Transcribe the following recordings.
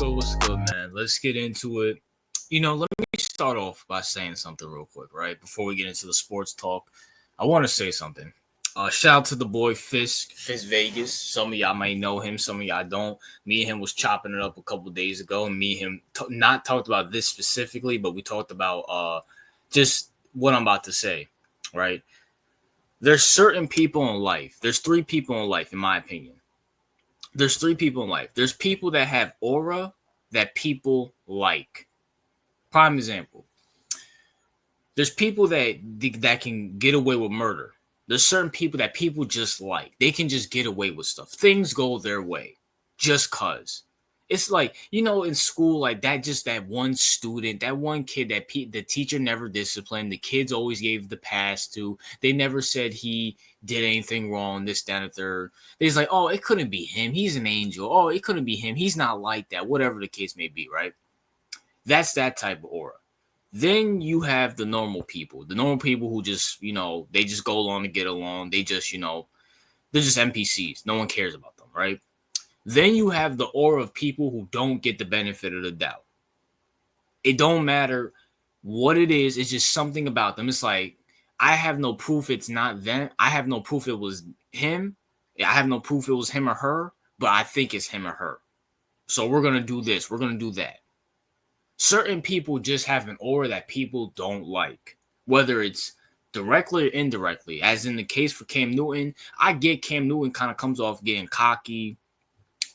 good? What's good, man? Let's get into it. Let me start off by saying something real quick, right? Before we get into the sports talk, I want to say something. Shout out to the boy Fisk Vegas. Some of y'all might know him, some of y'all don't. Me and him was chopping it up a couple days ago, and me and him not talked about this specifically, but we talked about just what I'm about to say, right? There's certain people in life. There's three people in life, in my opinion. There's three people in life. There's people that have aura that people like. Prime example. There's people that can get away with murder. There's certain people that people just like. They can just get away with stuff. Things go their way just cuz. It's like, in school, like that one student, that one kid that the teacher never disciplined. The kids always gave the pass to. They never said he did anything wrong, this, that, and the third. They're like, oh, it couldn't be him. He's an angel. Oh, it couldn't be him. He's not like that. Whatever the case may be, right? That's that type of aura. Then you have the normal people. The normal people who just, they just go along to get along. They just, they're just NPCs. No one cares about them, right? Then you have the aura of people who don't get the benefit of the doubt. It don't matter what it is. It's just something about them. It's like, I have no proof it's not them. I have no proof it was him. I have no proof it was him or her, but I think it's him or her. So we're going to do this. We're going to do that. Certain people just have an aura that people don't like, whether it's directly or indirectly. As in the case for Cam Newton, I get Cam Newton kind of comes off getting cocky.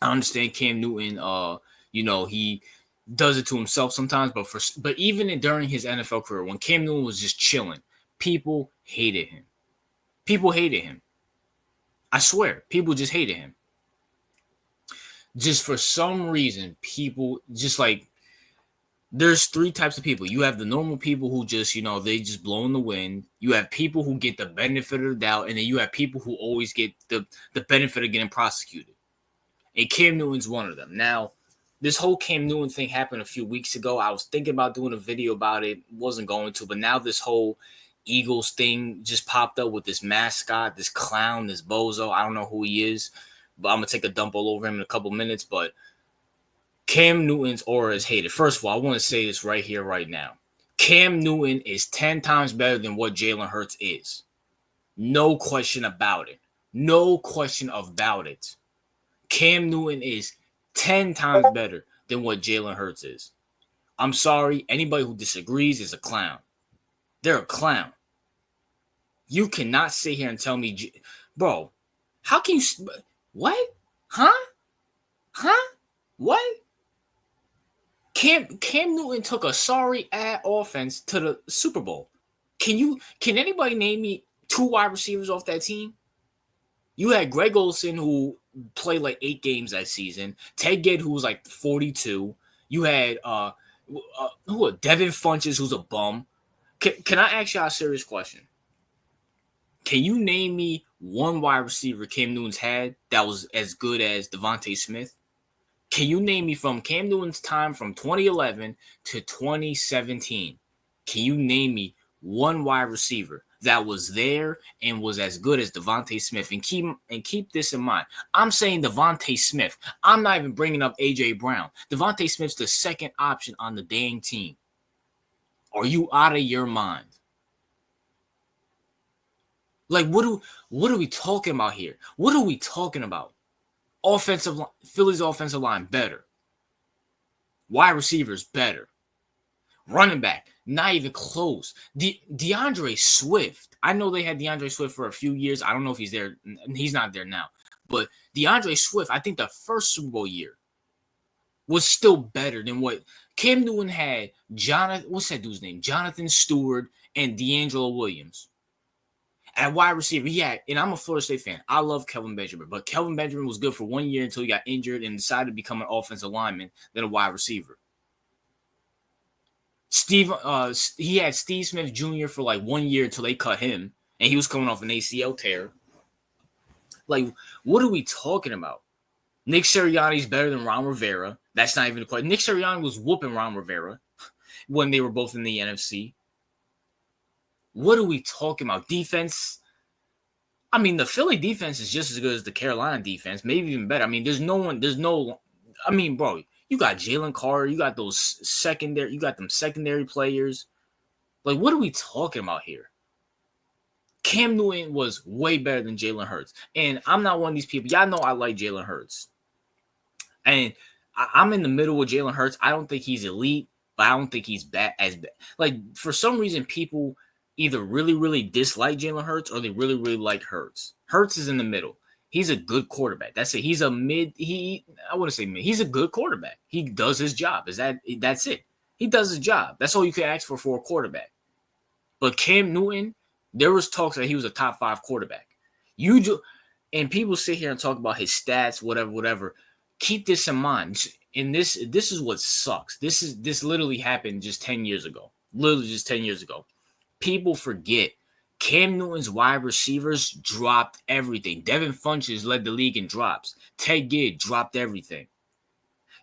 I understand Cam Newton, he does it to himself sometimes, but even during his NFL career, when Cam Newton was just chilling, people hated him. People hated him. I swear, people just hated him. Just for some reason, people just like, there's three types of people. You have the normal people who just, they just blow in the wind. You have people who get the benefit of the doubt, and then you have people who always get the benefit of getting prosecuted. And Cam Newton's one of them. Now, this whole Cam Newton thing happened a few weeks ago. I was thinking about doing a video about it. Wasn't going to. But now this whole Eagles thing just popped up with this mascot, this clown, this bozo. I don't know who he is. But I'm going to take a dump all over him in a couple minutes. But Cam Newton's aura is hated. First of all, I want to say this right here, right now. Cam Newton is 10 times better than what Jalen is. No question about it. No question about it. Cam Newton is 10 times better than what Jalen Hurts is. I'm sorry. Anybody who disagrees is a clown. They're a clown. You cannot sit here and tell me, bro, how can you, what? Huh? What? Cam Newton took a sorry-ass offense to the Super Bowl. Can anybody name me two wide receivers off that team? You had Greg Olsen, who played like 8 games that season. Ted Ginn, who was like 42. You had Devin Funches, who's a bum. Can I ask y'all a serious question? Can you name me one wide receiver Cam Newton's had that was as good as Devontae Smith? Can you name me from Cam Newton's time from 2011 to 2017? Can you name me one wide receiver that was there and was as good as Devontae Smith? And keep this in mind. I'm saying Devontae Smith. I'm not even bringing up A.J. Brown. Devontae Smith's the second option on the dang team. Are you out of your mind? Like, what are we talking about here? What are we talking about? Philly's offensive line better. Wide receivers better. Running back, not even close. DeAndre Swift. I know they had DeAndre Swift for a few years. I don't know if he's there. He's not there now. But DeAndre Swift, I think the first Super Bowl year was still better than what Cam Newton had. What's that dude's name? Jonathan Stewart and D'Angelo Williams. At wide receiver, and I'm a Florida State fan. I love Kelvin Benjamin, but Kelvin Benjamin was good for 1 year until he got injured and decided to become an offensive lineman than a wide receiver. He had Steve Smith Jr. for like 1 year until they cut him, and he was coming off an ACL tear. Like, what are we talking about? Nick Sirianni's better than Ron Rivera. That's not even a question. Nick Sirianni was whooping Ron Rivera when they were both in the NFC. What are we talking about? Defense? I mean, the Philly defense is just as good as the Carolina defense, maybe even better. I mean, bro, You got Jalen Carter. You got those secondary. You got them secondary players. Like, what are we talking about here? Cam Newton was way better than Jalen Hurts. And I'm not one of these people. Y'all know I like Jalen Hurts. And I'm in the middle with Jalen Hurts. I don't think he's elite, but I don't think he's bad. Like, for some reason, people either really, really dislike Jalen Hurts or they really, really like Hurts. Hurts is in the middle. He's a good quarterback. That's it. He's a I wouldn't say mid. He's a good quarterback. He does his job. That's it. He does his job. That's all you can ask for a quarterback. But Cam Newton, there was talks that he was a top 5 quarterback. And people sit here and talk about his stats, whatever. Keep this in mind. And this is what sucks. This literally happened just 10 years ago. Literally just 10 years ago. People forget Cam Newton's wide receivers dropped everything. Devin Funchess led the league in drops. Ted Ginn dropped everything.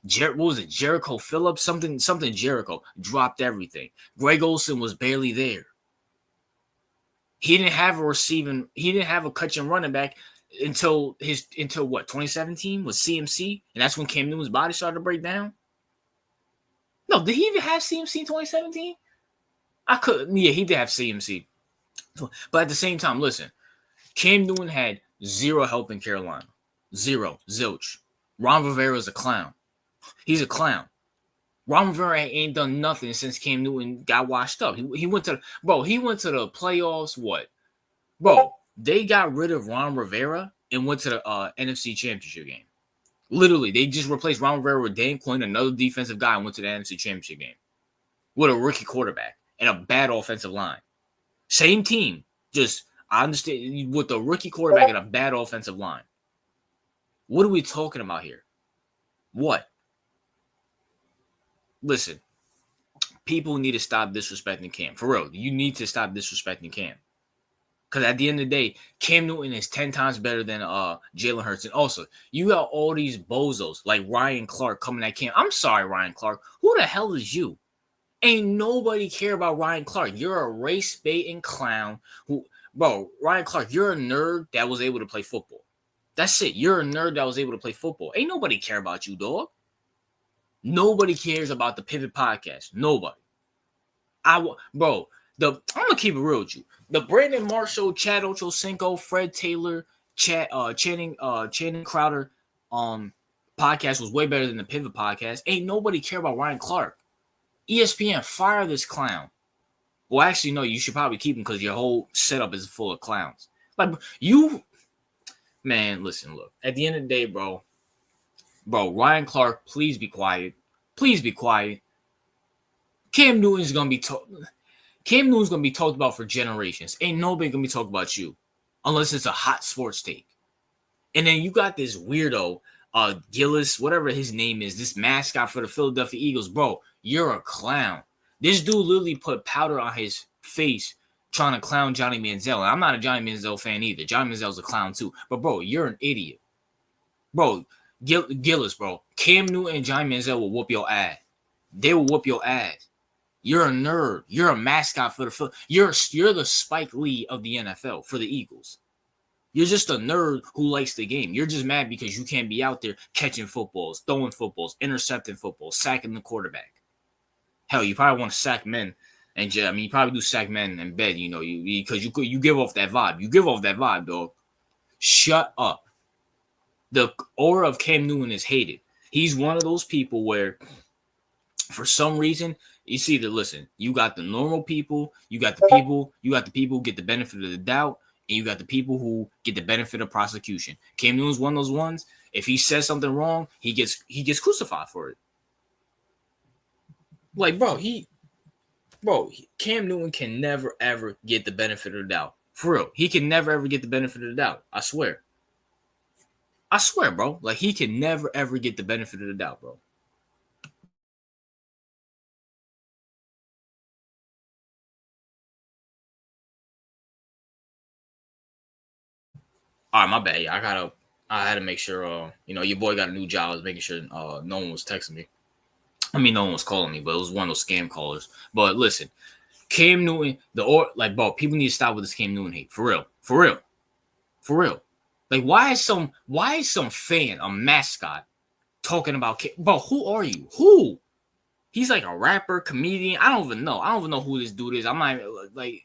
What was it? Jericho Phillips? Something Jericho dropped everything. Greg Olsen was barely there. He didn't have a catch and running back until what, 2017 was CMC, and that's when Cam Newton's body started to break down. No, did he even have CMC in 2017? He did have CMC. But at the same time, listen, Cam Newton had zero help in Carolina. Zero. Zilch. Ron Rivera's a clown. He's a clown. Ron Rivera ain't done nothing since Cam Newton got washed up. He went to the playoffs. What? Bro, they got rid of Ron Rivera and went to the NFC Championship game. Literally, they just replaced Ron Rivera with Dan Quinn, another defensive guy, and went to the NFC Championship game with a rookie quarterback and a bad offensive line. Same team, just I understand with a rookie quarterback and a bad offensive line. What are we talking about here? What? Listen, people need to stop disrespecting Cam. For real, you need to stop disrespecting Cam. Because at the end of the day, Cam Newton is 10 times better than Jalen Hurts. And also, you got all these bozos like Ryan Clark coming at Cam. I'm sorry, Ryan Clark. Who the hell is you? Ain't nobody care about Ryan Clark. You're a race-baiting clown. Ryan Clark, you're a nerd that was able to play football. That's it. You're a nerd that was able to play football. Ain't nobody care about you, dog. Nobody cares about the Pivot Podcast. Nobody. I'm gonna keep it real with you. The Brandon Marshall, Chad Ochocinco, Fred Taylor, Channing Crowder podcast was way better than the Pivot Podcast. Ain't nobody care about Ryan Clark. ESPN, fire this clown. Well, actually, no, you should probably keep him because your whole setup is full of clowns. Like, listen, look. At the end of the day, bro, Ryan Clark, please be quiet. Please be quiet. Cam Newton's gonna be talked about for generations. Ain't nobody gonna be talking about you unless it's a hot sports take. And then you got this weirdo, Gillis, whatever his name is, this mascot for the Philadelphia Eagles. Bro, you're a clown. This dude literally put powder on his face trying to clown Johnny Manziel. And I'm not a Johnny Manziel fan either. Johnny Manziel's a clown too. But, bro, you're an idiot. Bro, Gillis, bro. Cam Newton and Johnny Manziel will whoop your ass. They will whoop your ass. You're a nerd. You're a mascot for the you're the Spike Lee of the NFL for the Eagles. You're just a nerd who likes the game. You're just mad because you can't be out there catching footballs, throwing footballs, intercepting footballs, sacking the quarterback. Hell, you probably want to sack men, and you probably do sack men in bed. Because you give off that vibe. You give off that vibe, dog. Shut up. The aura of Cam Newton is hated. He's one of those people where, for some reason, it's either, listen, you got the normal people, you got the people who get the benefit of the doubt, and you got the people who get the benefit of prosecution. Cam Newton's one of those ones. If he says something wrong, he gets crucified for it. Like, Cam Newton can never ever get the benefit of the doubt. For real, he can never ever get the benefit of the doubt. I swear, bro. Like, he can never ever get the benefit of the doubt, bro. All right, my bad. Yeah, I had to make sure, your boy got a new job. I was making sure no one was texting me. I mean, no one was calling me, but it was one of those scam callers. But listen, Cam Newton, people need to stop with this Cam Newton hate. For real. Like, why is some fan, a mascot, talking about bro, who are you? Who? He's like a rapper, comedian. I don't even know who this dude is. I'm not like,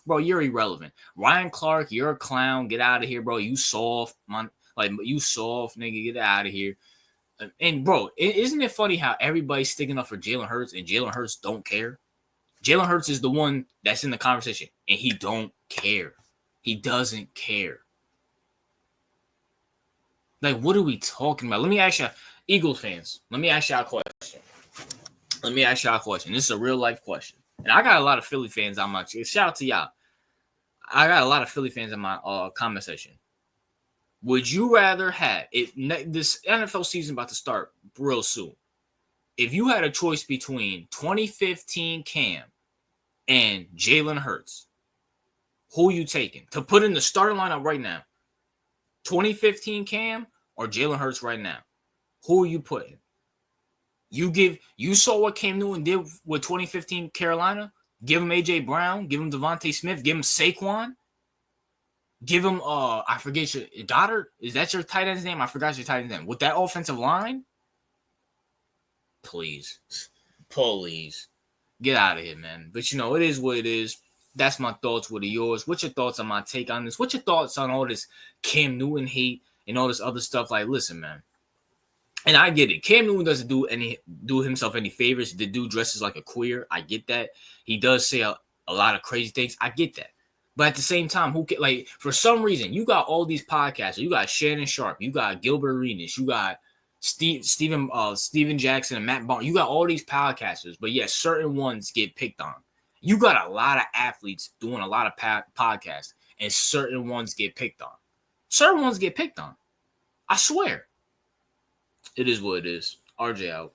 bro, you're irrelevant. Ryan Clark, you're a clown. Get out of here, bro. You soft, man. Like, you soft, nigga. Get out of here. And bro, isn't it funny how everybody's sticking up for Jalen Hurts and Jalen Hurts don't care? Jalen Hurts is the one that's in the conversation, and he don't care. He doesn't care. Like, what are we talking about? Let me ask you, Eagles fans. Let me ask y'all a question. This is a real life question, and I got a lot of Philly fans on my. Shout out to y'all. I got a lot of Philly fans in my comment section. Would you rather have it? This NFL season about to start real soon. If you had a choice between 2015 Cam and Jalen Hurts, who you taking to put in the starting lineup right now? 2015 Cam or Jalen Hurts right now? Who are you putting? You saw what Cam Newton did with 2015 Carolina. Give him AJ Brown. Give him Devontae Smith. Give him Saquon. Give him I forget your Goddard. Is that your tight end's name? I forgot your tight end's name. With that offensive line, please get out of here, man. But it is what it is. That's my thoughts. What are yours? What's your thoughts on my take on this? What's your thoughts on all this Cam Newton hate and all this other stuff? Like, listen, man. And I get it. Cam Newton doesn't do himself any favors. The dude dresses like a queer. I get that. He does say a lot of crazy things. I get that. But at the same time, for some reason, you got all these podcasters. You got Shannon Sharp. You got Gilbert Arenas. You got Steven Jackson and Matt Barnes. You got all these podcasters. But yes, certain ones get picked on. You got a lot of athletes doing a lot of podcasts, and certain ones get picked on. I swear. It is what it is. RJ out.